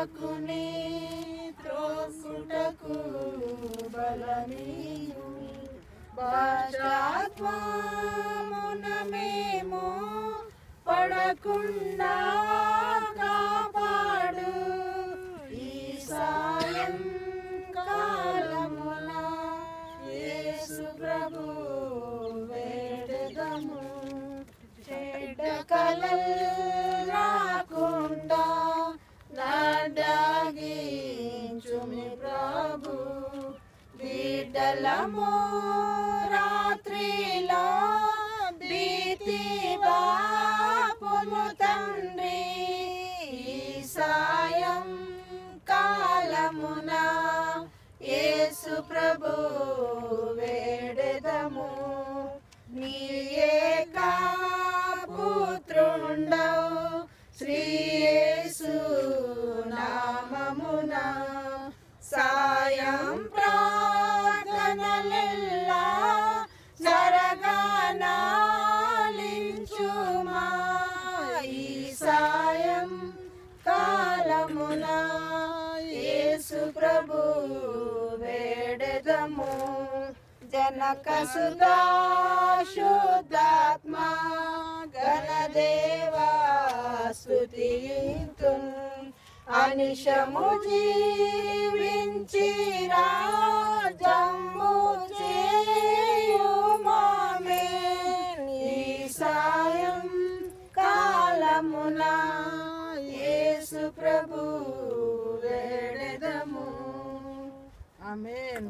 సేవకుని త్రోసుటకు బలమీయు భాషాత్వమున మేము పడకుండా కాపాడు ఈ సాయం కాలమున యేసు ప్రభు వేడెదము చెడ్డ కలలు రాకుండా నడగించుమి ప్రభు బిడ్డలము రాత్రిలో భీతి బాపుము తండ్రి ఈ సాయం కాలమున యేసు ప్రభు వేడెదము నీ ఏకా పుత్రుండవు శ్రీ యేసు నామమున సాయం ప్రార్థనలెల్లా సరగానాలించుమా ఈ సాయం కాలమున యేసు ప్రభు వేడెదము జనక సుధా శుద్ధాత్మ గణదేవా స్తుతింతున్ అనిశము జీవించి రాజంబు చేయుమామే ఈ సాయం కాలమున యేసు ప్రభు వేడెదము ఆమేన్.